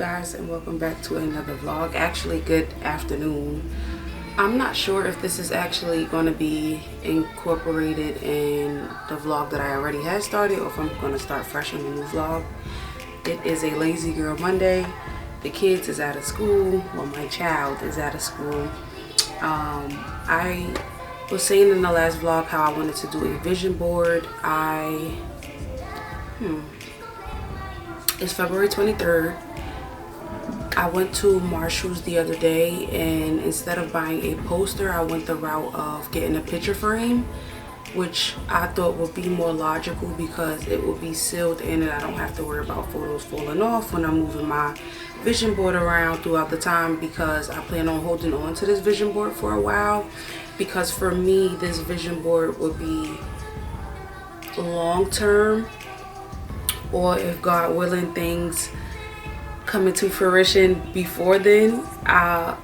guys, and welcome back to another vlog. Actually, good afternoon. I'm not sure if this is actually going to be incorporated in the vlog that I already had started, or if I'm going to start fresh on the new vlog. It is a lazy girl Monday. The kids is out of school. Well, my child is out of school. I was saying in the last vlog how I wanted to do a vision board. It's February 23rd. I went to Marshall's the other day, and instead of buying a poster, I went the route of getting a picture frame, which I thought would be more logical because it will be sealed in and I don't have to worry about photos falling off when I'm moving my vision board around throughout the time, because I plan on holding on to this vision board for a while. Because for me, this vision board would be long term, or if God willing things come into fruition before then, I'll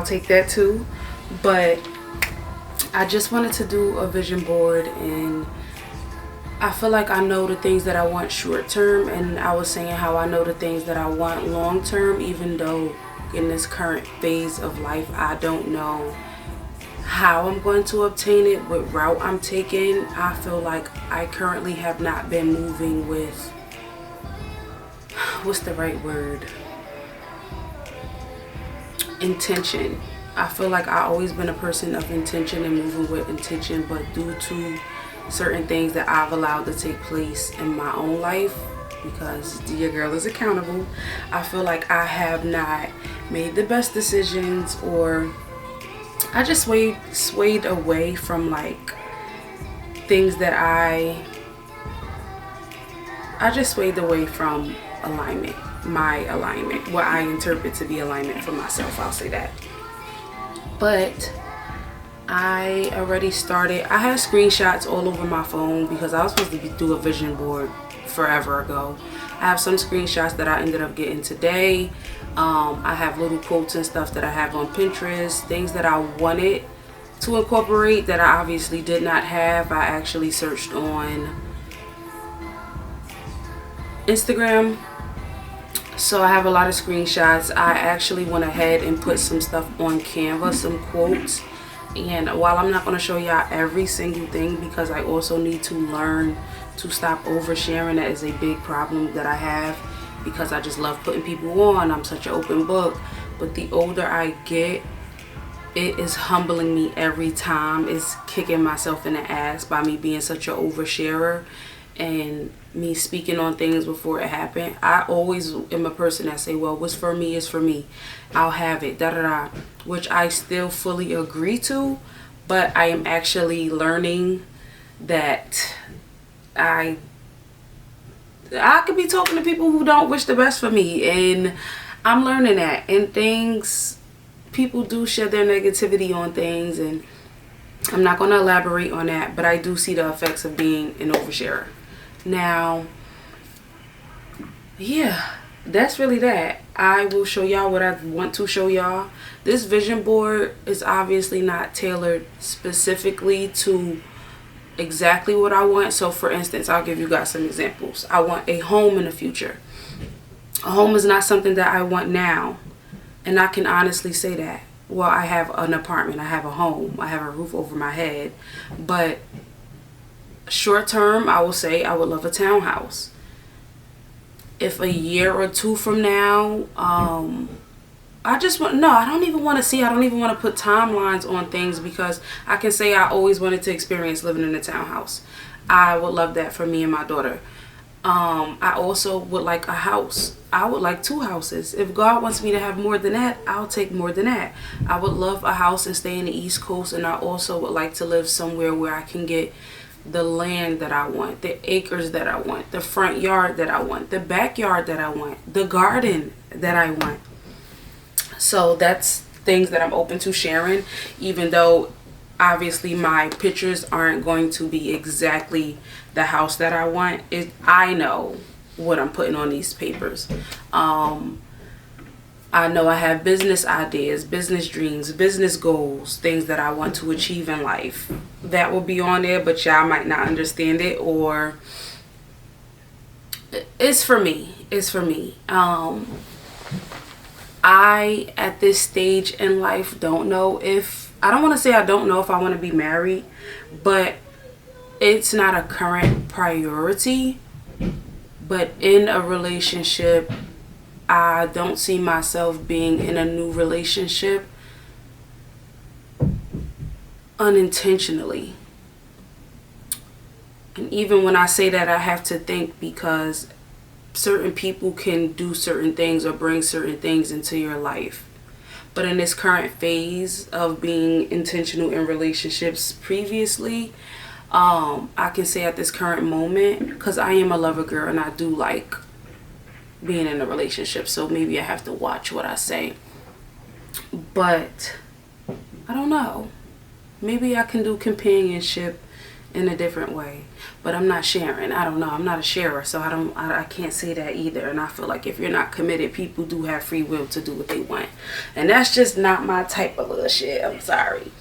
take that too. But I just wanted to do a vision board, and I feel like I know the things that I want short term, and I was saying how I know the things that I want long term, even though in this current phase of life I don't know how I'm going to obtain it, what route I'm taking. I feel like I currently have not been moving with, what's the right word, intention. I feel like I've always been a person of intention and moving with intention, but due to certain things that I've allowed to take place in my own life, because your girl is accountable, I feel like I have not made the best decisions, or I just swayed away from like things that I just swayed away from alignment, my alignment, what I interpret to be alignment for myself, I'll say that. But I already started. I had screenshots all over my phone because I was supposed to do a vision board forever ago. I have some screenshots that I ended up getting today. I have little quotes and stuff that I have on Pinterest, things that I wanted to incorporate that I obviously did not have. I actually searched on Instagram, so I have a lot of screenshots. I actually went ahead and put some stuff on Canva, some quotes. And while I'm not going to show y'all every single thing, because I also need to learn to stop oversharing. That is a big problem that I have, because I just love putting people on. I'm such an open book. But the older I get, it is humbling me every time. It's kicking myself in the ass by me being such an oversharer and me speaking on things before it happened. I always am a person that say, well, what's for me is for me. I'll have it, da da da, which I still fully agree to, but I am actually learning that I could be talking to people who don't wish the best for me, and I'm learning that. And things, people do shed their negativity on things, and I'm not going to elaborate on that, but I do see the effects of being an oversharer. Now, yeah, that's really that. I will show y'all what I want to show y'all. This vision board is obviously not tailored specifically to exactly what I want. So for instance, I'll give you guys some examples. I want a home in the future. A home is not something that I want now, and I can honestly say that. Well, I have an apartment, I have a home, I have a roof over my head, but short term, I will say I would love a townhouse. If a year or two from now, I don't even want to see, I don't even want to put timelines on things, because I can say I always wanted to experience living in a townhouse. I would love that for me and my daughter. I also would like a house. I would like 2 houses. If God wants me to have more than that, I'll take more than that. I would love a house and stay in the East Coast, and I also would like to live somewhere where I can get the land that I want, the acres that I want, the front yard that I want, the backyard that I want, the garden that I want. So that's things that I'm open to sharing, even though obviously my pictures aren't going to be exactly the house that I want. I know what I'm putting on these papers. I know I have business ideas, business dreams, business goals, things that I want to achieve in life. That will be on there, but y'all might not understand it, or It's for me. It's for me. I, at this stage in life, don't know if, I don't want to say I don't know if I want to be married, but it's not a current priority. But in a relationship, I don't see myself being in a new relationship unintentionally. And even when I say that, I have to think, because certain people can do certain things or bring certain things into your life. But in this current phase of being intentional in relationships previously, I can say at this current moment, because I am a lover girl and I do like being in a relationship, so maybe I have to watch what I say. But I don't know. Maybe I can do companionship in a different way, but I'm not sharing. I don't know. I'm not a sharer, so I can't say that either. And I feel like if you're not committed, people do have free will to do what they want, and that's just not my type of little shit. I'm sorry,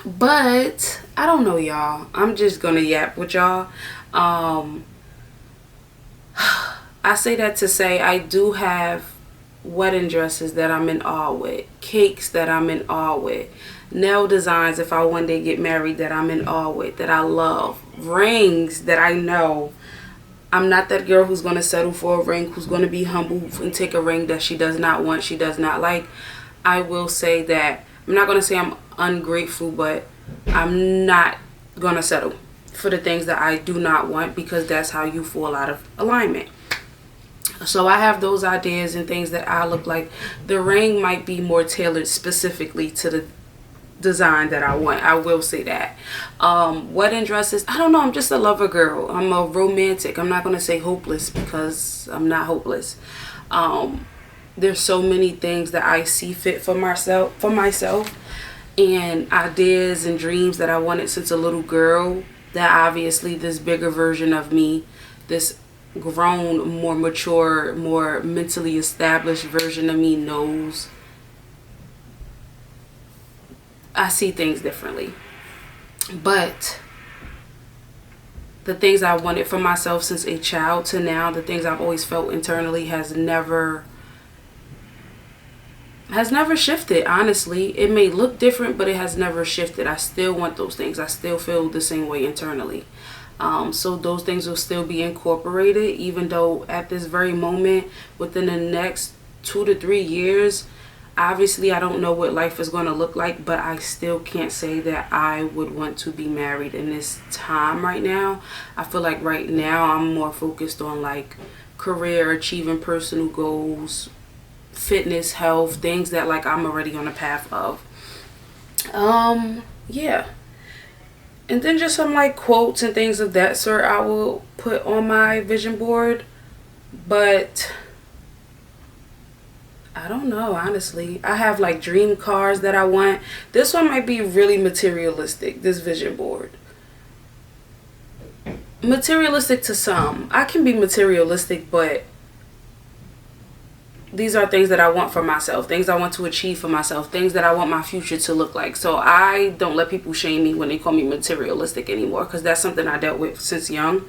but I don't know, y'all. I'm just gonna yap with y'all. I say that to say I do have wedding dresses that I'm in awe with, cakes that I'm in awe with, nail designs if I one day get married that I'm in awe with, that I love, rings that I know I'm not that girl who's going to settle for a ring, who's going to be humble and take a ring that she does not want, she does not like. I will say that I'm not going to say I'm ungrateful, but I'm not going to settle for the things that I do not want, because that's how you fall out of alignment. So I have those ideas and things that I look like. The ring might be more tailored specifically to the design that I want. I will say that. Wedding dresses, I don't know. I'm just a lover girl. I'm a romantic. I'm not going to say hopeless, because I'm not hopeless. There's so many things that I see fit for myself, and ideas and dreams that I wanted since a little girl, that obviously this bigger version of me, this grown, more mature, more mentally established version of me knows. I see things differently. But the things I wanted for myself since a child to now, the things I've always felt internally has never shifted. Honestly, it may look different, but it has never shifted. I still want those things. I still feel the same way internally. So those things will still be incorporated, even though at this very moment, within the next 2 to 3 years, obviously I don't know what life is going to look like, but I still can't say that I would want to be married in this time right now. I feel like right now I'm more focused on like career, achieving personal goals, fitness, health, things that like I'm already on the path of. Yeah. And then just some like quotes and things of that sort I will put on my vision board. But I don't know, honestly. I have like dream cars that I want. This one might be really materialistic, this vision board. Materialistic to some. I can be materialistic, but these are things that I want for myself, things I want to achieve for myself, things that I want my future to look like. So I don't let people shame me when they call me materialistic anymore, because that's something I dealt with since young.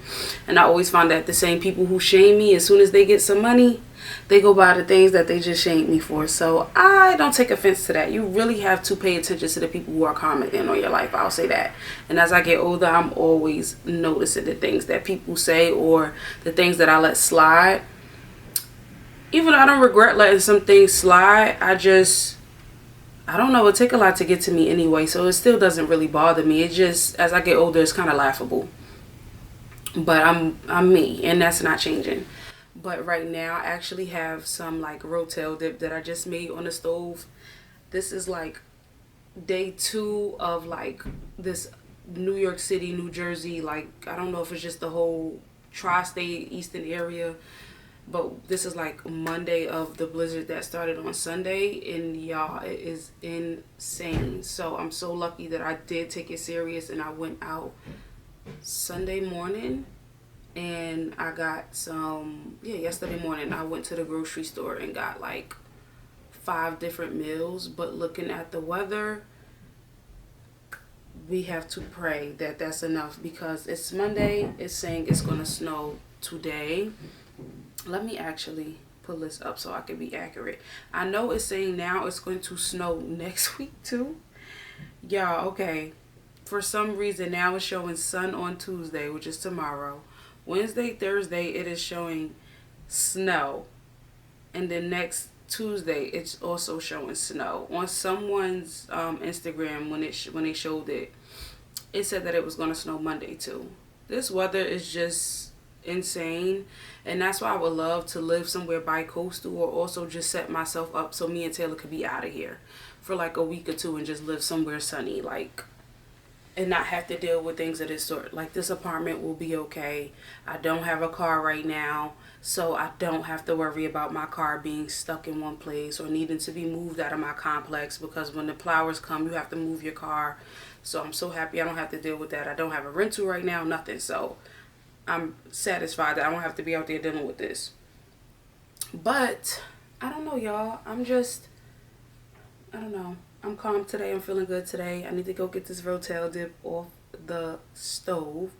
And I always find that the same people who shame me, as soon as they get some money, they go buy the things that they just shamed me for. So I don't take offense to that. You really have to pay attention to the people who are commenting on your life. I'll say that. And as I get older, I'm always noticing the things that people say or the things that I let slide. Even though I don't regret letting some things slide, I don't know, it take a lot to get to me anyway, so it still doesn't really bother me. It just, as I get older, it's kind of laughable. But I'm me, and that's not changing. But right now, I actually have some like rotel dip that I just made on the stove. This is like day 2 of like this New York City, New Jersey, like I don't know if it's just the whole tri-state eastern area. But this is like Monday of the blizzard that started on Sunday, and y'all, it is insane. So I'm so lucky that I did take it serious, and I went out Sunday morning and I got some, yesterday morning I went to the grocery store and got like 5 different meals. But looking at the weather, we have to pray that that's enough, because it's Monday, it's saying it's going to snow today. Let me actually pull this up so I can be accurate. I know it's saying now it's going to snow next week too. Y'all, okay. For some reason now it's showing sun on Tuesday, which is tomorrow. Wednesday, Thursday, it is showing snow. And then next Tuesday, it's also showing snow. On someone's Instagram, when they showed it, it said that it was going to snow Monday too. This weather is just insane, and that's why I would love to live somewhere bi-coastal, or also just set myself up so me and Taylor could be out of here for like a week or two and just live somewhere sunny, like, and not have to deal with things of this sort. Like, this apartment will be okay. I don't have a car right now, so I don't have to worry about my car being stuck in one place or needing to be moved out of my complex, because when the plowers come, you have to move your car. So I'm so happy I don't have to deal with that. I don't have a rental right now, nothing. So I'm satisfied that I don't have to be out there dealing with this. But I don't know, y'all. I don't know. I'm calm today. I'm feeling good today. I need to go get this Rotel dip off the stove,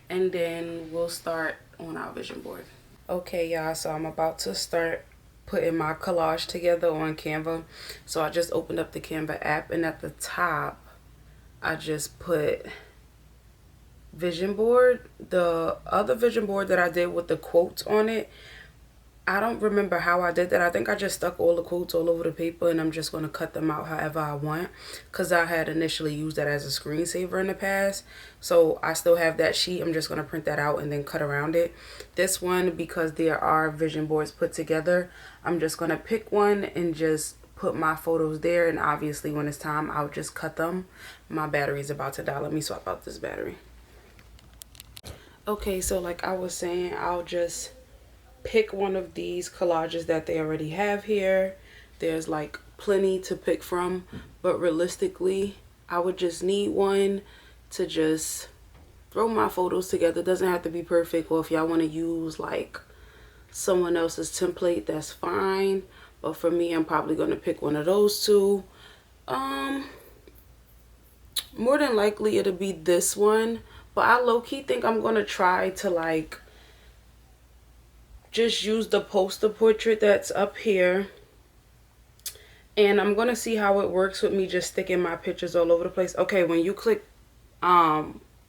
and then we'll start on our vision board. Okay, y'all. So I'm about to start putting my collage together on Canva. So I just opened up the Canva app, and at the top, I just put vision board. The other vision board that I did with the quotes on it, I don't remember how I did that. I think I just stuck all the quotes all over the paper, and I'm just going to cut them out however I want, because I had initially used that as a screensaver in the past. So I still have that sheet. I'm just going to print that out and then cut around it. This one, because there are vision boards put together, I'm just going to pick one and just put my photos there, and obviously when it's time, I'll just cut them. My battery's about to die. Let me swap out this battery. Okay, so like I was saying, I'll just pick one of these collages that they already have here. There's like plenty to pick from, but realistically, I would just need one to just throw my photos together. It doesn't have to be perfect, or if y'all want to use like someone else's template, that's fine. But for me, I'm probably going to pick one of those two. More than likely it'll be this one, but I low-key think I'm going to try to like just use the poster portrait that's up here, and I'm going to see how it works with me just sticking my pictures all over the place. Okay, when you click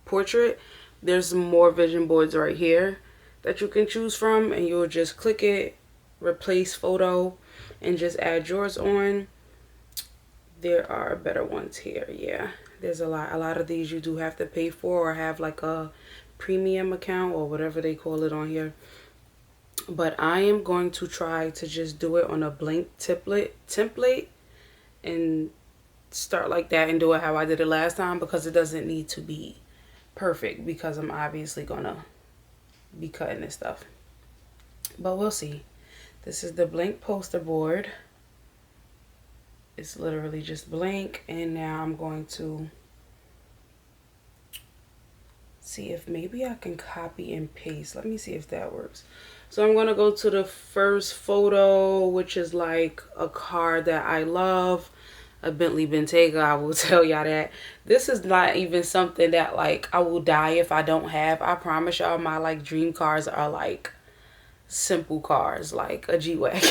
portrait, there's more vision boards right here that you can choose from, and you'll just click it, replace photo, and just add yours on. There are better ones here. Yeah, there's a lot of these you do have to pay for, or have like a premium account or whatever they call it on here. But I am going to try to just do it on a blank template and start like that and do it how I did it last time, because it doesn't need to be perfect, because I'm obviously gonna be cutting this stuff. But we'll see. This is the blank poster board. It's literally just blank, and now I'm going to see if maybe I can copy and paste. Let me see if that works. So I'm going to go to the first photo, which is like a car that I love, a Bentley Bentayga. I will tell y'all that. This is not even something that like I will die if I don't have. I promise y'all, my like dream cars are like simple cars, like a G-Wagon.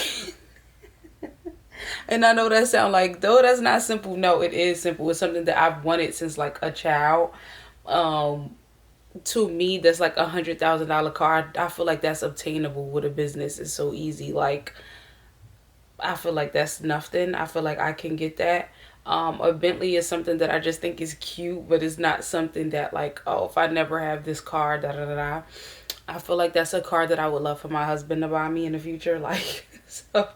And I know that sound like, though that's not simple. No, it is simple. It's something that I've wanted since like a child. To me, that's like $100,000 car. I feel like that's obtainable with a business. It's so easy. Like, I feel like that's nothing. I feel like I can get that. A Bentley is something that I just think is cute, but it's not something that like, oh, if I never have this car, da da da da. I feel like that's a car that I would love for my husband to buy me in the future. Like, so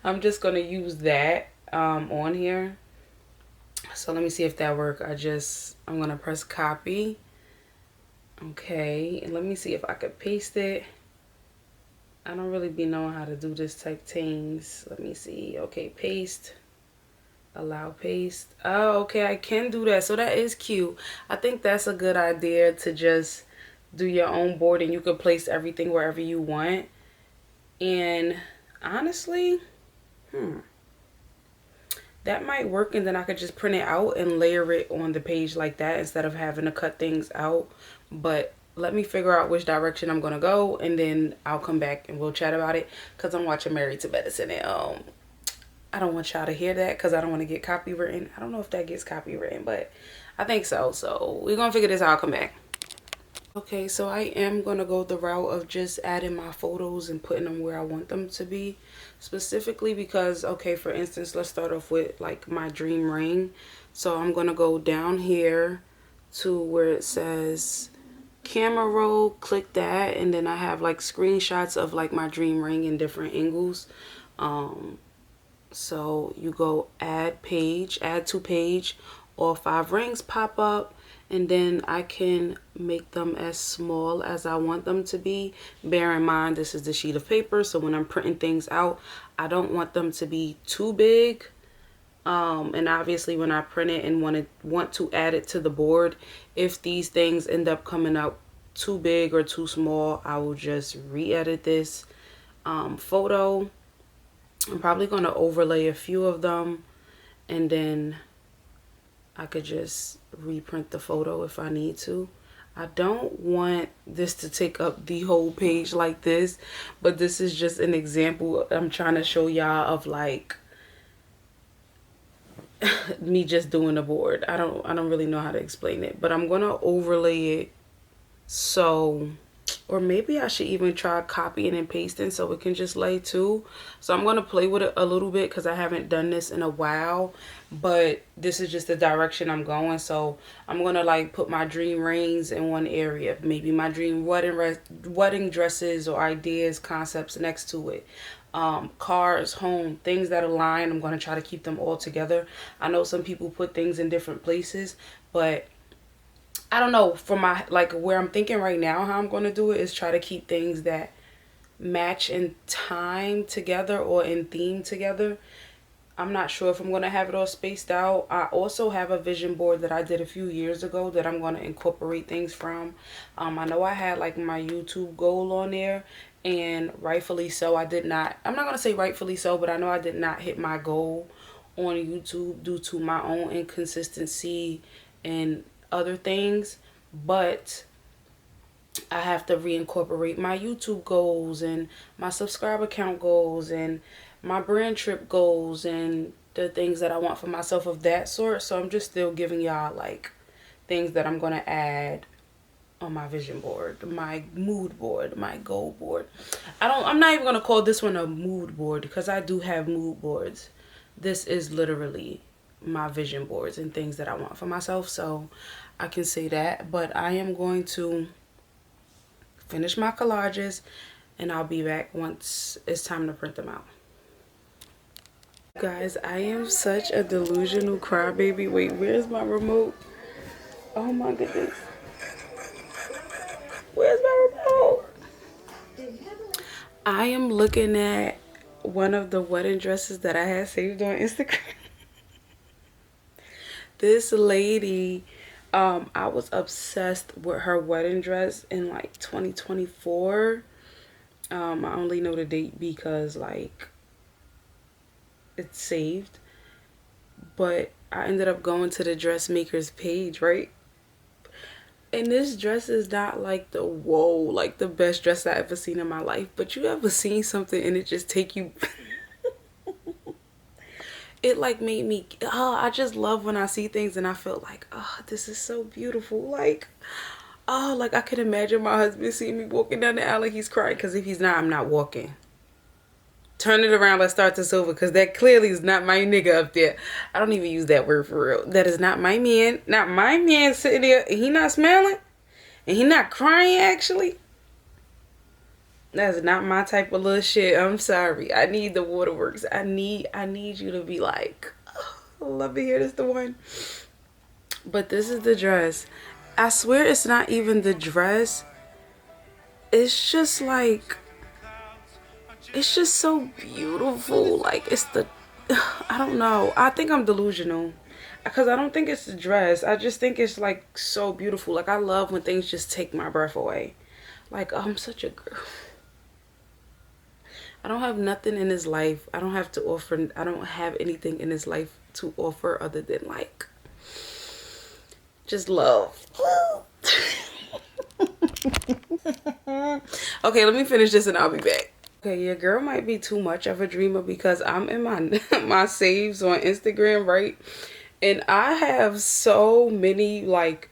I'm just gonna use that on here. So let me see if that works. I'm gonna press copy. Okay, and let me see if I could paste it. I don't really be knowing how to do this type things. Let me see. Okay, paste. Allow paste. Oh, okay, I can do that. So that is cute. I think that's a good idea, to just do your own board, and you can place everything wherever you want. And honestly, that might work, and then I could just print it out and layer it on the page like that instead of having to cut things out. But let me figure out which direction I'm gonna go, and then I'll come back and we'll chat about it, because I'm watching Married to Medicine, and I don't want y'all to hear that because I don't want to get copywritten. I don't know if that gets copywritten, but I think so. So we're gonna figure this out. I'll come back. Okay, so I am gonna go the route of just adding my photos and putting them where I want them to be, specifically because, okay, for instance, let's start off with like my dream ring. So I'm gonna go down here to where it says camera roll, click that, and then I have like screenshots of like my dream ring in different angles. So you go add page, add to page, all 5 rings pop up, and then I can make them as small as I want them to be. Bear in mind, this is the sheet of paper, so when I'm printing things out, I don't want them to be too big. And obviously when I print it and want to add it to the board, if these things end up coming out too big or too small, I will just re-edit this photo. I'm probably going to overlay a few of them, and then I could just reprint the photo if I need to. I don't want this to take up the whole page like this, but this is just an example I'm trying to show y'all of like me just doing the board. I don't really know how to explain it, but I'm going to overlay it. So, or maybe I should even try copying and pasting so it can just lay too. So I'm going to play with it a little bit because I haven't done this in a while, but this is just the direction I'm going. So I'm going to like put my dream rings in one area, maybe my dream wedding dresses or ideas, concepts next to it. Cars, home, things that align. I'm going to try to keep them all together. I know some people put things in different places, but I don't know, for my, like where I'm thinking right now, how I'm going to do it is try to keep things that match in time together or in theme together. I'm not sure if I'm going to have it all spaced out. I also have a vision board that I did a few years ago that I'm going to incorporate things from. I know I had like my YouTube goal on there, and rightfully so, I'm not going to say rightfully so, but I know I did not hit my goal on YouTube due to my own inconsistency and other things, but I have to reincorporate my YouTube goals and my subscriber count goals and my brand trip goals and the things that I want for myself of that sort. So I'm just still giving y'all like things that I'm going to add on my vision board, my mood board, my goal board. I'm not even going to call this one a mood board because I do have mood boards. This is literally my vision boards and things that I want for myself, so I can say that. But I am going to finish my collages and I'll be back once it's time to print them out. Guys, I am such a delusional crybaby. Wait, where's my remote? Oh my goodness, where's my remote? I am looking at one of the wedding dresses that I had saved on Instagram. This lady, I was obsessed with her wedding dress in like 2024. I only know the date because like it's saved, but I ended up going to the dressmaker's page, right? And this dress is not like the whoa, like the best dress I ever seen in my life, but you ever seen something and it just take you it like made me, I just love when I see things and I feel like, oh, this is so beautiful. Like, oh, like I could imagine my husband seeing me walking down the alley, he's crying, because if he's not, I'm not walking. Turn it around, let's start this over, because that clearly is not my nigga up there. I don't even use that word for real. That is not my man. Not my man sitting there and he not smiling and he not crying actually. That's not my type of little shit. I'm sorry. I need the waterworks. I need you to be like, oh, I love to hear this the one. But this is the dress. I swear it's not even the dress. It's just like, it's just so beautiful. Like it's the, I don't know. I think I'm delusional because I don't think it's the dress. I just think it's like so beautiful. Like I love when things just take my breath away. Like, oh, I'm such a girl. I don't have nothing in this life. I don't have to offer. I don't have anything in this life to offer other than like just love. Okay, let me finish this and I'll be back. Okay, your girl might be too much of a dreamer because I'm in my my saves on Instagram, right? And I have so many like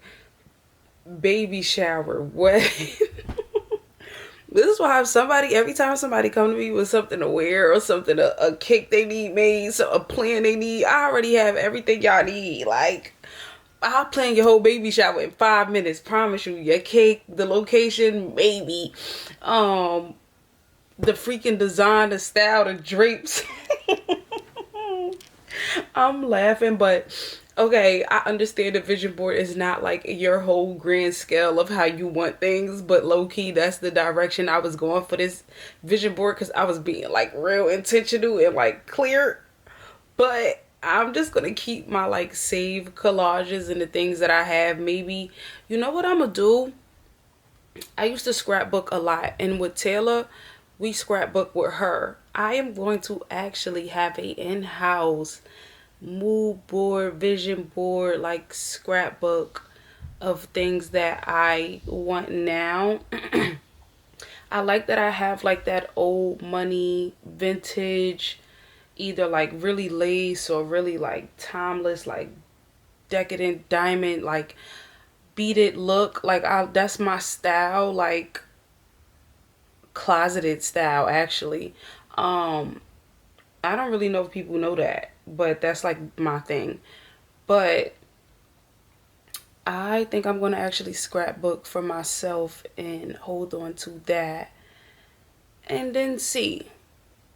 baby shower wedding. This is why somebody, every time somebody come to me with something to wear or something, a cake they need made, so a plan they need, I already have everything y'all need. Like, I'll plan your whole baby shower in 5 minutes. Promise you. Your cake, the location, maybe. The freaking design, the style, the drapes. I'm laughing, but okay, I understand the vision board is not like your whole grand scale of how you want things, but low key, that's the direction I was going for this vision board because I was being like real intentional and like clear. But I'm just gonna keep my like save collages and the things that I have. Maybe, you know what I'm gonna do? I used to scrapbook a lot, and with Taylor, we scrapbook with her. I am going to actually have a in-house mood board, vision board, like scrapbook of things that I want now. I like that I have like that old money vintage, either like really lace or really like timeless, like decadent diamond, like beaded look. Like that's my style, like closeted style actually. I don't really know if people know that, but that's like my thing. But I think I'm going to actually scrapbook for myself and hold on to that and then see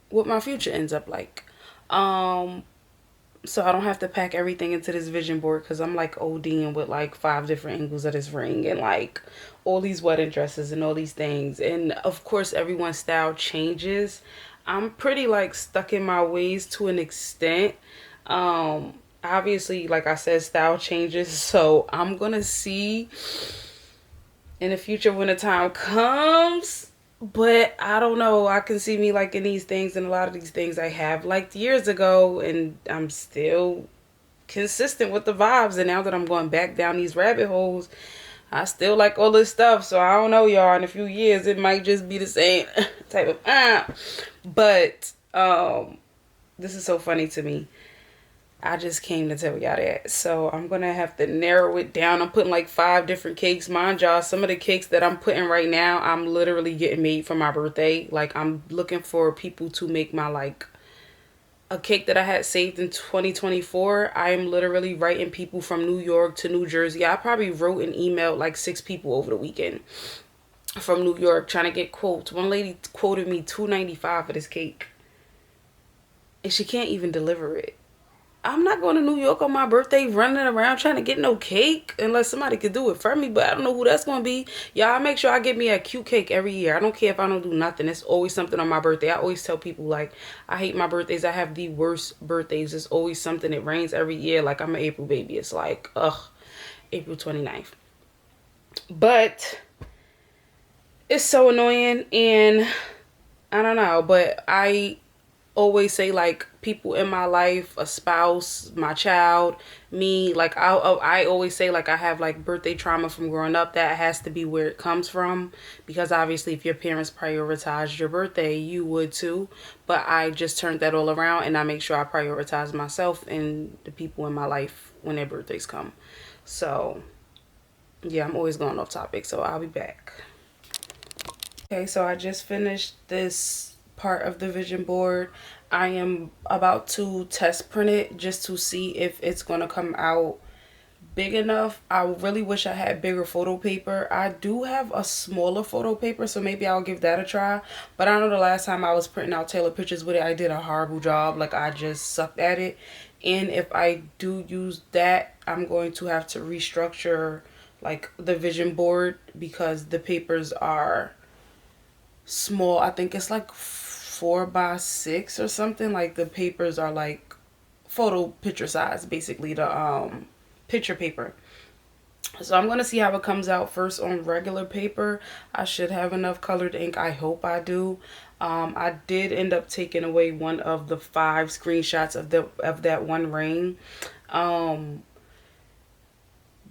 what my future ends up like. So I don't have to pack everything into this vision board because I'm like ODing with like 5 different angles of this ring and like all these wedding dresses and all these things. And of course, everyone's style changes. I'm pretty like stuck in my ways to an extent. Obviously, like I said, style changes. So I'm gonna see in the future when the time comes. But I don't know. I can see me liking these things, and a lot of these things I have liked years ago, and I'm still consistent with the vibes. And now that I'm going back down these rabbit holes, I still like all this stuff. So I don't know, y'all. In a few years, it might just be the same type of But this is so funny to me. I just came to tell y'all that. So I'm going to have to narrow it down. I'm putting like 5 different cakes. Mind y'all, some of the cakes that I'm putting right now, I'm literally getting made for my birthday. Like, I'm looking for people to make my, like, a cake that I had saved in 2024. I am literally writing people from New York to New Jersey. I probably wrote and emailed like 6 people over the weekend from New York trying to get quotes. One lady quoted me $2.95 for this cake. And she can't even deliver it. I'm not going to New York on my birthday running around trying to get no cake unless somebody could do it for me, but I don't know who that's going to be. Y'all make sure I get me a cute cake every year. I don't care if I don't do nothing. It's always something on my birthday. I always tell people, like, I hate my birthdays. I have the worst birthdays. It's always something. It rains every year. Like, I'm an April baby. It's like, April 29th. But it's so annoying, and I don't know, but I always say like people in my life, a spouse, my child, me, like I always say like I have like birthday trauma from growing up. That has to be where it comes from, because obviously if your parents prioritized your birthday, you would too. But I just turned that all around, and I make sure I prioritize myself and the people in my life when their birthdays come. So yeah, I'm always going off topic, so I'll be back. Okay, so I just finished this part of the vision board. I am about to test print it just to see if it's going to come out big enough. I really wish I had bigger photo paper. I do have a smaller photo paper, so maybe I'll give that a try. But I know the last time I was printing out Taylor pictures with it, I did a horrible job. Like, I just sucked at it. And if I do use that, I'm going to have to restructure like the vision board because the papers are small. I think it's like 4x6 or something. Like, the papers are like photo picture size, basically, the picture paper. So I'm going to see how it comes out first on regular paper. I should have enough colored ink. I hope I do. I did end up taking away one of the 5 screenshots of that one ring.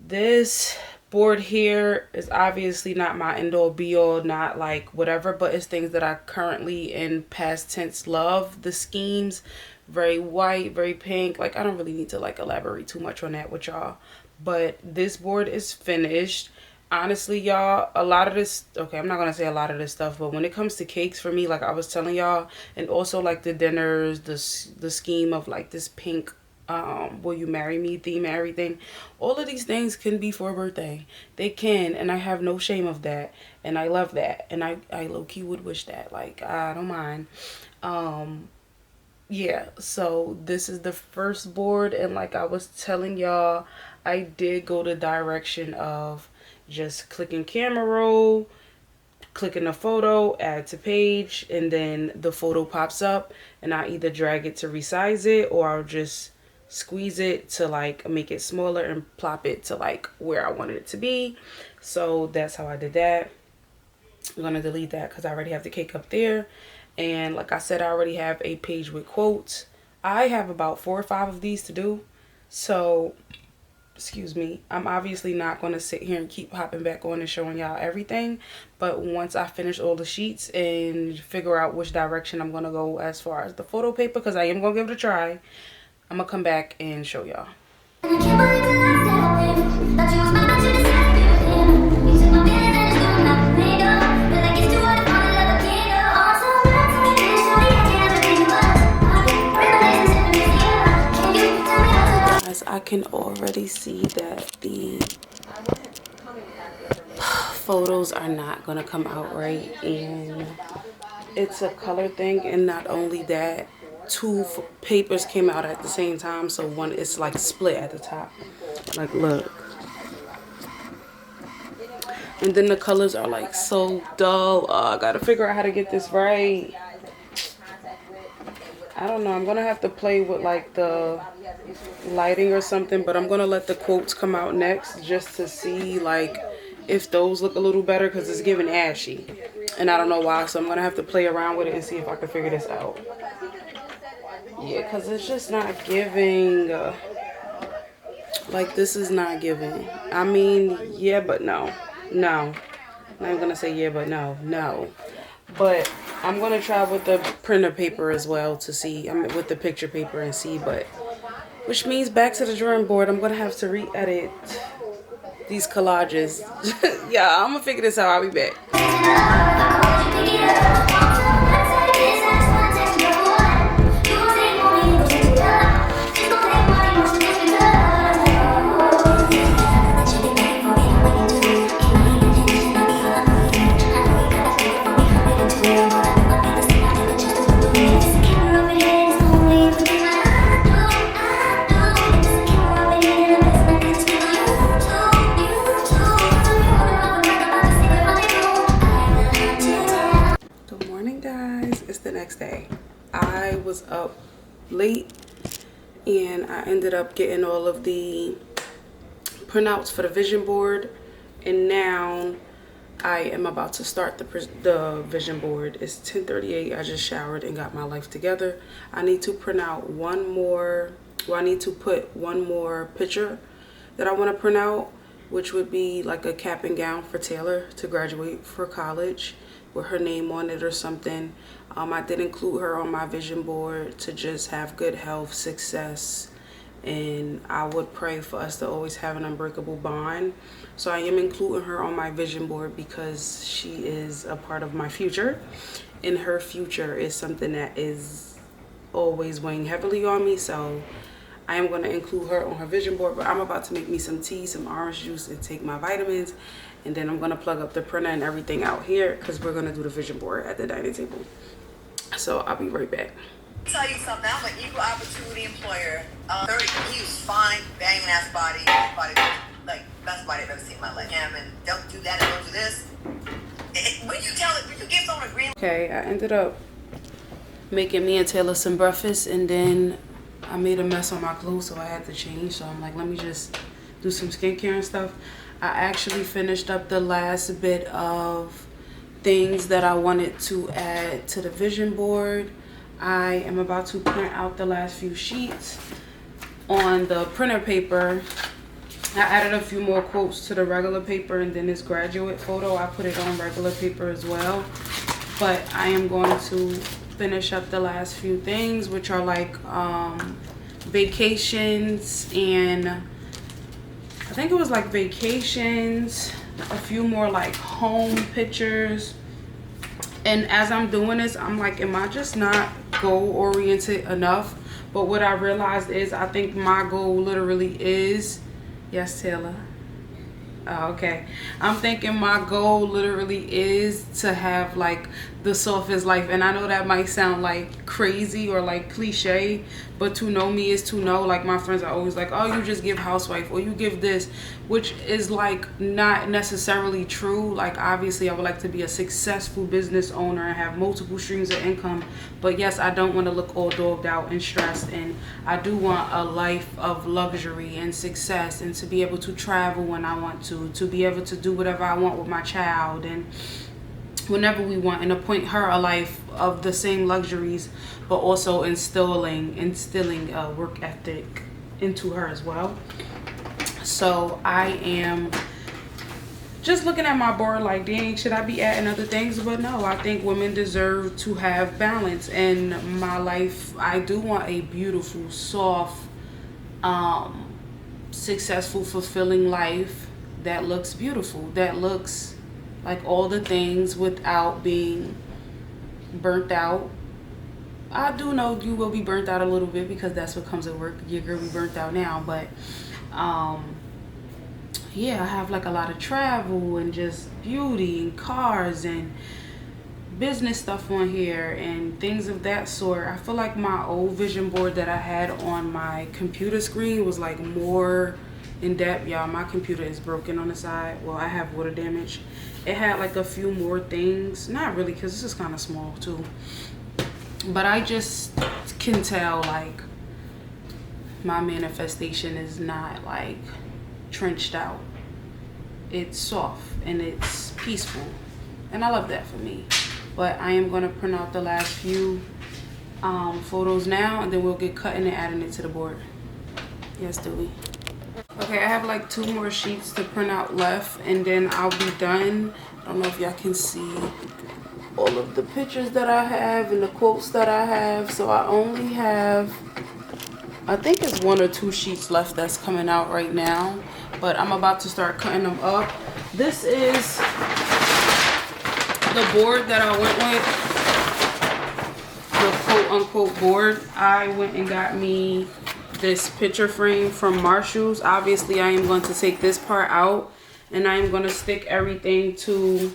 This board here is obviously not my end all be all, not like whatever, but it's things that I currently in past tense love. The schemes, very white, very pink. Like I don't really need to like elaborate too much on that with y'all, but this board is finished. Honestly, y'all, a lot of this, okay, I'm not gonna say a lot of this stuff, but when it comes to cakes for me, like I was telling y'all, and also like the dinners, the scheme of like this pink will you marry me theme and everything, all of these things can be for a birthday. They can, and I have no shame of that, and I love that, and I low-key would wish that, like I don't mind. Yeah, so this is the first board, and like I was telling y'all, I did go the direction of just clicking camera roll, clicking a photo, add to page, and then the photo pops up, and I either drag it to resize it, or I'll just squeeze it to like make it smaller and plop it to like where I wanted it to be. So that's how I did that. I'm gonna delete that because I already have the cake up there, and like I said, I already have a page with quotes. I have about 4 or 5 of these to do, so excuse me, I'm obviously not going to sit here and keep hopping back on and showing y'all everything, but once I finish all the sheets and figure out which direction I'm going to go as far as the photo paper, because I am going to give it a try, I'm going to come back and show y'all. I can already see that the photos are not going to come out right, and it's a color thing, and not only that, 2 papers came out at the same time, so one is like split at the top, like look, and then the colors are like so dull. I gotta figure out how to get this right. I don't know, I'm gonna have to play with like the lighting or something, but I'm gonna let the quotes come out next just to see like if those look a little better, because it's giving ashy and I don't know why, so I'm gonna have to play around with it and see if I can figure this out. Yeah, because it's just not giving like this is not giving. I mean, yeah, but no, I'm not gonna say yeah but no, but I'm gonna try with the printer paper as well to see, I mean with the picture paper and see, but which means back to the drawing board. I'm gonna have to re-edit these collages. Yeah, I'm gonna figure this out. I'll be back. Day. I was up late and I ended up getting all of the printouts for the vision board, and now I am about to start the vision board. It's 10:38. I just showered and got my life together. I need to print out one more, well, I need to put one more picture that I want to print out, which would be like a cap and gown for Taylor to graduate for college with her name on it or something. I did include her on my vision board to just have good health, success, and I would pray for us to always have an unbreakable bond. So I am including her on my vision board because she is a part of my future, and her future is something that is always weighing heavily on me. So I am going to include her on her vision board, but I'm about to make me some tea, some orange juice, and take my vitamins, and then I'm going to plug up the printer and everything out here because we're going to do the vision board at the dining table. So I'll be right back. Tell you something, I'm an equal opportunity employer. 30, he was fine, banging ass body, like best body I've ever seen in my life. And don't do that and don't do this. When you give someone a green. Okay, I ended up making me and Taylor some breakfast, and then I made a mess on my clothes, so I had to change. So I'm like, let me just do some skincare and stuff. I actually finished up the last bit of things that I wanted to add to the vision board. I am about to print out the last few sheets on the printer paper, I added a few more quotes to the regular paper, and then this graduate photo, I put it on regular paper as well. But I am going to finish up the last few things, which are like vacations, and I think it was like vacations, a few more like home pictures. And as I'm doing this, I'm like, am I just not goal oriented enough? But what I realized is I think my goal literally is, yes, Taylor. Oh, okay. I'm thinking my goal literally is to have like the softest life. And I know that might sound like crazy or like cliche, but to know me is to know. Like my friends are always like, oh, you just give housewife or you give this, which is like not necessarily true. Like obviously I would like to be a successful business owner and have multiple streams of income. But yes, I don't want to look all dogged out and stressed. And I do want a life of luxury and success, and to be able to travel when I want to be able to do whatever I want with my child and whenever we want, and appoint her a life of the same luxuries, but also instilling work ethic into her as well. So I am just looking at my board like, dang, should I be adding other things? But no, I think women deserve to have balance in my life. I do want a beautiful, soft, successful, fulfilling life that looks beautiful, that looks like all the things without being burnt out. I do know you will be burnt out a little bit because that's what comes at work. Your girl be burnt out now, but yeah, I have like a lot of travel and just beauty and cars and business stuff on here and things of that sort. I feel like my old vision board that I had on my computer screen was like more in depth. Y'all, my computer is broken on the side. Well, I have water damage. It had like a few more things, not really, because this is kind of small too, but I just can tell like my manifestation is not like trenched out. It's soft and it's peaceful, and I love that for me. But I am going to print out the last few photos now, and then we'll get cutting and adding it to the board. Yes, Dewey. Okay, I have like 2 more sheets to print out left, and then I'll be done. I don't know if y'all can see all of the pictures that I have and the quotes that I have. So I only have, I think it's 1 or 2 sheets left that's coming out right now, but I'm about to start cutting them up. This is the board that I went with, the quote-unquote board. I went and got me this picture frame from Marshall's. Obviously, I am going to take this part out, and I am going to stick everything to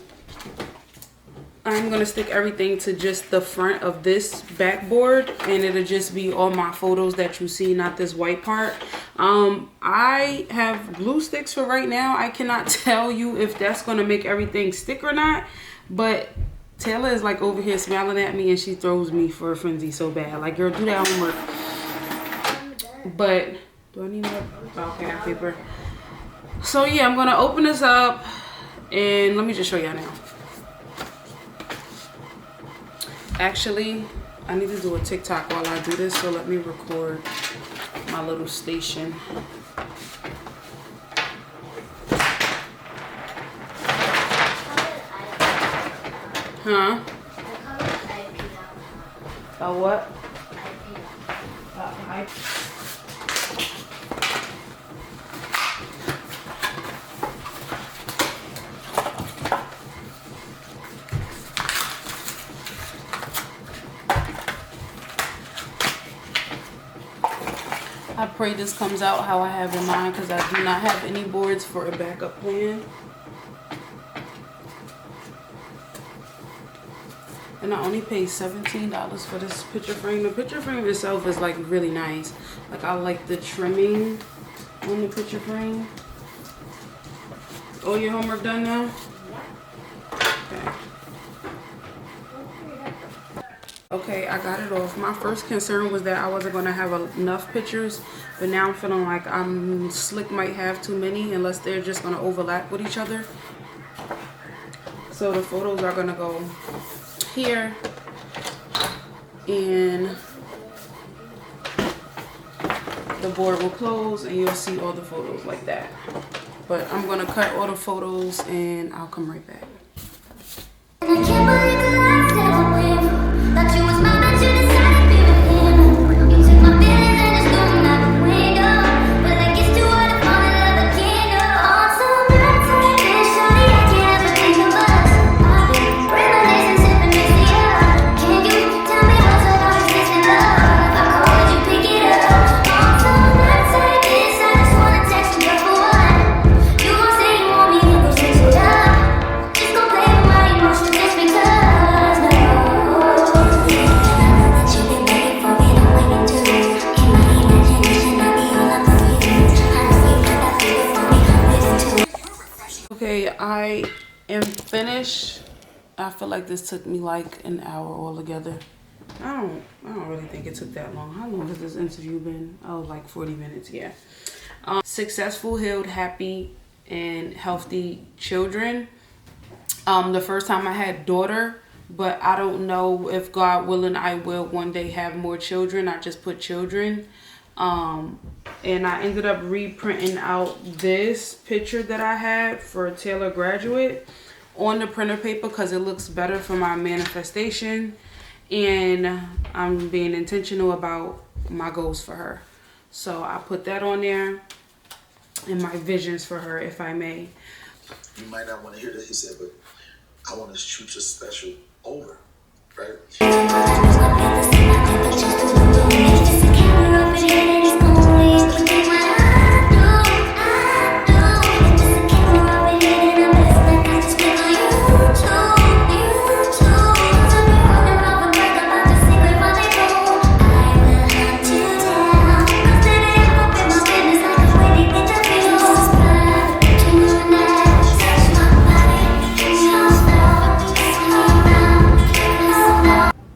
just the front of this backboard, and it'll just be all my photos that you see, not this white part. I have glue sticks for right now. I cannot tell you if that's going to make everything stick or not, but Taylor is like over here smiling at me, and she throws me for a frenzy so bad. Like, girl, do that homework. But do I need more? Okay, I have paper. So yeah, I'm gonna open this up, and let me just show y'all now. Actually, I need to do a TikTok while I do this, so let me record my little station. Huh? A what? I pray this comes out how I have in mind, because I do not have any boards for a backup plan. And I only paid $17 for this picture frame. The picture frame itself is like really nice. Like, I like the trimming on the picture frame. All your homework done now? Okay. Okay, I got it off. My first concern was that I wasn't going to have enough pictures, but now I'm feeling like I'm slick might have too many unless they're just going to overlap with each other. So the photos are going to go here, and the board will close and you'll see all the photos like that. But I'm gonna cut all the photos and I'll come right back. I can't believe the life that I live. Thought you was mine, but you decided to be with him. You took my feelings and just threw them out the window. But like it's too hard to fall in love again. On some nights I can't shorty, I can't ever think of us. I've been reminiscing, sipping mixy up. Can you tell me what's up about existing love? If I call, would you pick it up? On some nights like this, I just wanna text you just for what? You gon' say you want me, then go switch it up. Just gon' play with my emotions just because. Okay, I am finished. I feel like this took me like an hour altogether. I don't really think it took that long. How long has this interview been? Oh, like 40 minutes, yeah. Successful, healed, happy, and healthy children. The first time I had daughter, but I don't know if God willing I will one day have more children. I just put children. And I ended up reprinting out this picture that I had for Taylor Graduate on the printer paper because it looks better for my manifestation. And I'm being intentional about my goals for her. So I put that on there and my visions for her, if I may. You might not want to hear this, he said, but I want to shoot your special over, right?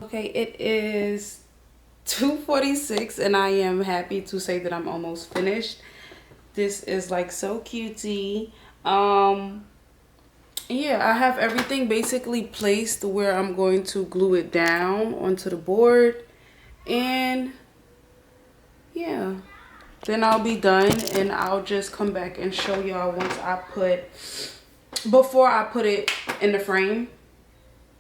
Okay, it is 2:46 and I am happy to say that I'm almost finished. This is like so cutesy. Yeah, I have everything basically placed where I'm going to glue it down onto the board, and yeah, then I'll be done and I'll just come back and show y'all once before I put it in the frame.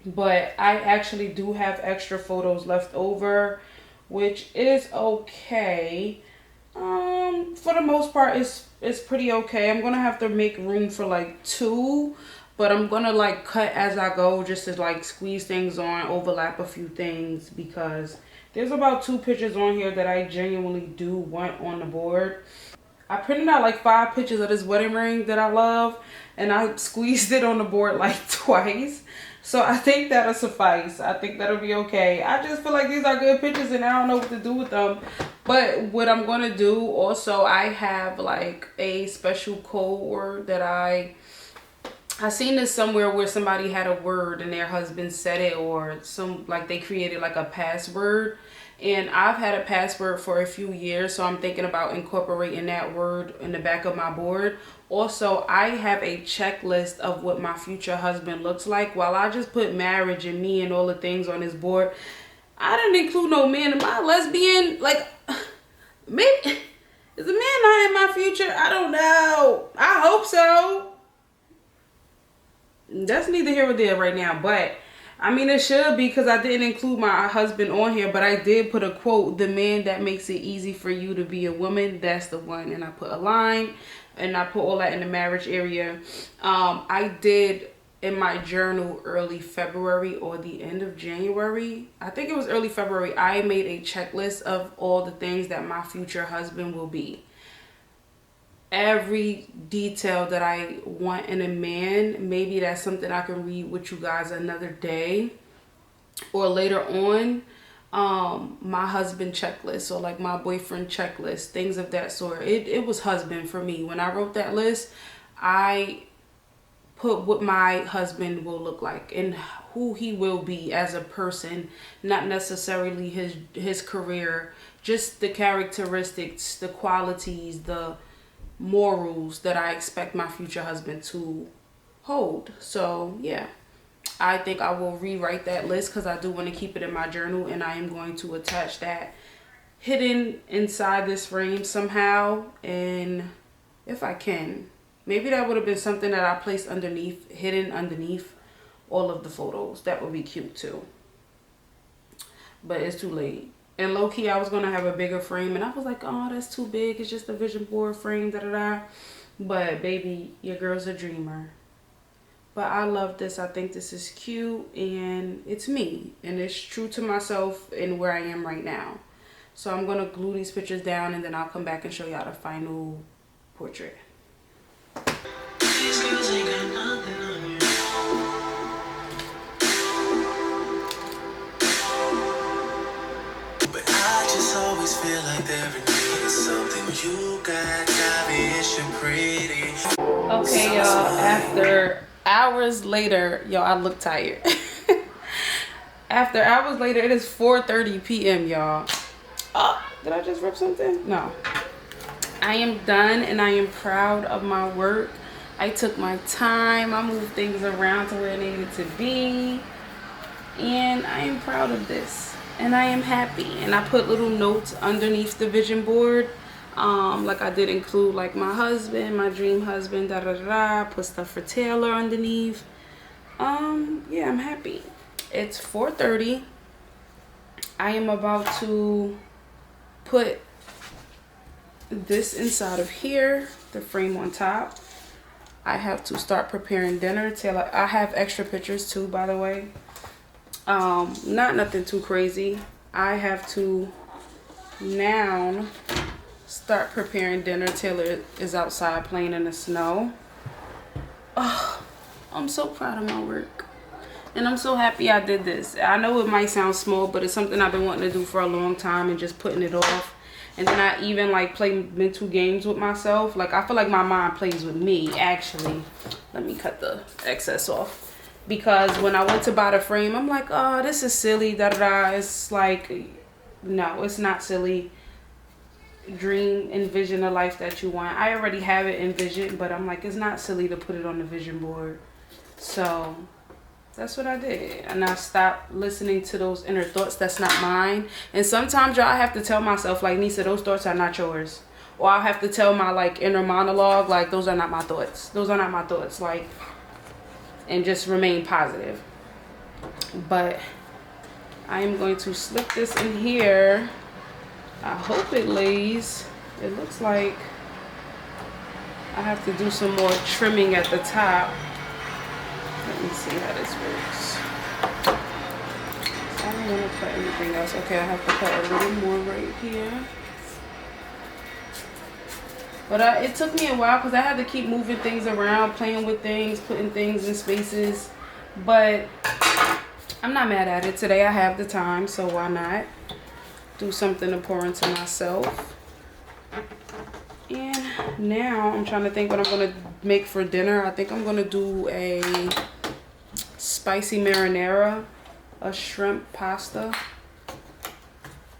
But I actually do have extra photos left over, which is okay. For the most part, it's pretty okay. I'm gonna have to make room for like 2, but I'm gonna like cut as I go just to like squeeze things on, overlap a few things, because there's about 2 pictures on here that I genuinely do want on the board. I printed out like 5 pictures of this wedding ring that I love, and I squeezed it on the board like twice. So I think that'll suffice. I think that'll be okay. I just feel like these are good pictures and I don't know what to do with them. But what I'm going to do also, I have like a special code word that I seen this somewhere where somebody had a word and their husband said it, or like they created like a password. And I've had a password for a few years, so I'm thinking about incorporating that word in the back of my board. Also, I have a checklist of what my future husband looks like. While I just put marriage and me and all the things on this board, I didn't include no man. Am I lesbian? Like, maybe, is a man not in my future? I don't know. I hope so. That's neither here or there right now, but I mean, it should be, because I didn't include my husband on here, but I did put a quote: the man that makes it easy for you to be a woman, that's the one. And I put a line, and I put all that in the marriage area. I did in my journal early February or the end of January. I think it was early February. I made a checklist of all the things that my future husband will be. Every detail that I want in a man. Maybe that's something I can read with you guys another day or later on. My husband checklist, or like my boyfriend checklist, things of that sort. It was husband for me. When I wrote that list, I put what my husband will look like and who he will be as a person, not necessarily his career, just the characteristics, the qualities, the morals that I expect my future husband to hold. So yeah, I think I will rewrite that list because I do want to keep it in my journal, and I am going to attach that hidden inside this frame somehow, and if I can, maybe that would have been something that I placed underneath, hidden underneath all of the photos. That would be cute too, but it's too late. And low-key, I was gonna have a bigger frame, and I was like, oh, that's too big, it's just a vision board frame, da-da-da. But baby, your girl's a dreamer. But I love this. I think this is cute, and it's me, and it's true to myself and where I am right now. So I'm gonna glue these pictures down, and then I'll come back and show y'all the final portrait. These girls ain't got nothing on you. But I just always feel like there is something you got me, it's your pretty. Okay, y'all, after hours later, yo, I look tired. After hours later, it is 4:30 p.m. y'all. Oh, did I just rip something? No. I am done, and I am proud of my work. I took my time. I moved things around to where it needed to be, and I am proud of this, and I am happy. And I put little notes underneath the vision board. Like I did include like my husband, my dream husband, da da da. Put stuff for Taylor underneath. Yeah, I'm happy. It's 4:30. I am about to put this inside of here, the frame on top. I have to start preparing dinner. Taylor, I have extra pictures too, by the way. Not nothing too crazy. I have to now start preparing dinner. Taylor is outside playing in the snow. Oh, I'm so proud of my work, and I'm so happy I did this. I know it might sound small, but it's something I've been wanting to do for a long time and just putting it off. And then I even like play mental games with myself. Like I feel like my mind plays with me, actually. Let me cut the excess off, because when I went to buy the frame, I'm like, oh, this is silly, da da da. It's like, no, it's not silly. Dream, envision a life that you want. I already have it envisioned, but I'm like, it's not silly to put it on the vision board. So that's what I did, and I stopped listening to those inner thoughts that's not mine. And sometimes y'all have to tell myself, like, Nisa, those thoughts are not yours. Or I'll have to tell my like inner monologue, like, those are not my thoughts, those are not my thoughts, like, and just remain positive. But I am going to slip this in here. I hope it lays. It looks like I have to do some more trimming at the top. Let me see how this works. I don't want to cut anything else. Okay, I have to cut a little more right here. But it took me a while because I had to keep moving things around, playing with things, putting things in spaces. But I'm not mad at it. Today I have the time, so why not do something to pour into myself. And now I'm trying to think what I'm gonna make for dinner. I think I'm gonna do a spicy marinara, a shrimp pasta,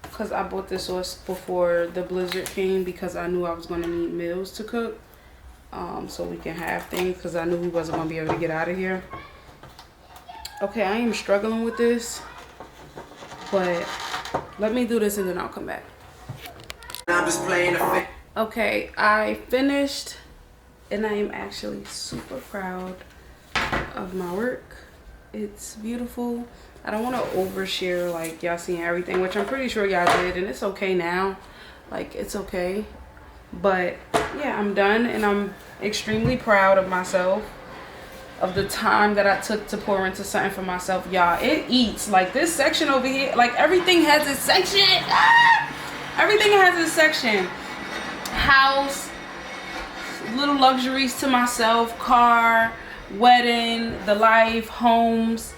because I bought this sauce before the blizzard came, because I knew I was gonna need meals to cook, so we can have things, because I knew we wasn't gonna be able to get out of here. Okay, I am struggling with this, but let me do this and then I'll come back. I'm just playing a. Okay, I finished, and I am actually super proud of my work. It's beautiful. I don't want to overshare, like, y'all seeing everything, which I'm pretty sure y'all did, and it's okay now. Like, it's okay. But yeah, I'm done, and I'm extremely proud of myself, of the time that I took to pour into something for myself. Y'all, it eats. Like, this section over here, like, everything has its section. Everything has its section. House, little luxuries to myself, car, wedding, the life, homes,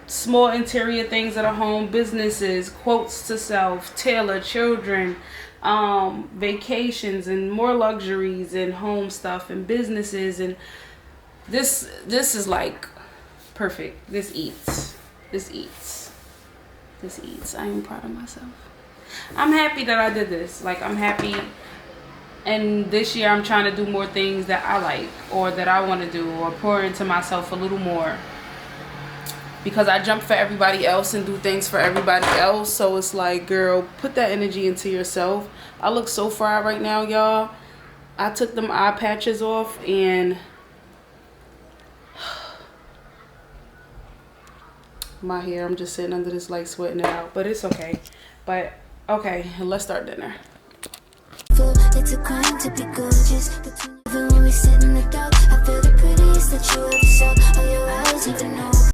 small interior things at a home, businesses, quotes to self, Taylor, children, vacations, and more luxuries, and home stuff, and businesses. And this is like perfect. This eats. I am proud of myself. I'm happy that I did this. Like, I'm happy. And this year I'm trying to do more things that I like, or that I want to do, or pour into myself a little more. because I jump for everybody else and do things for everybody else. So it's like, girl, put that energy into yourself. I look so fried right now, y'all. I took them eye patches off and my hair, I'm just sitting under this light sweating it out, but it's okay. But okay, let's start dinner. It's a crime to be gorgeous.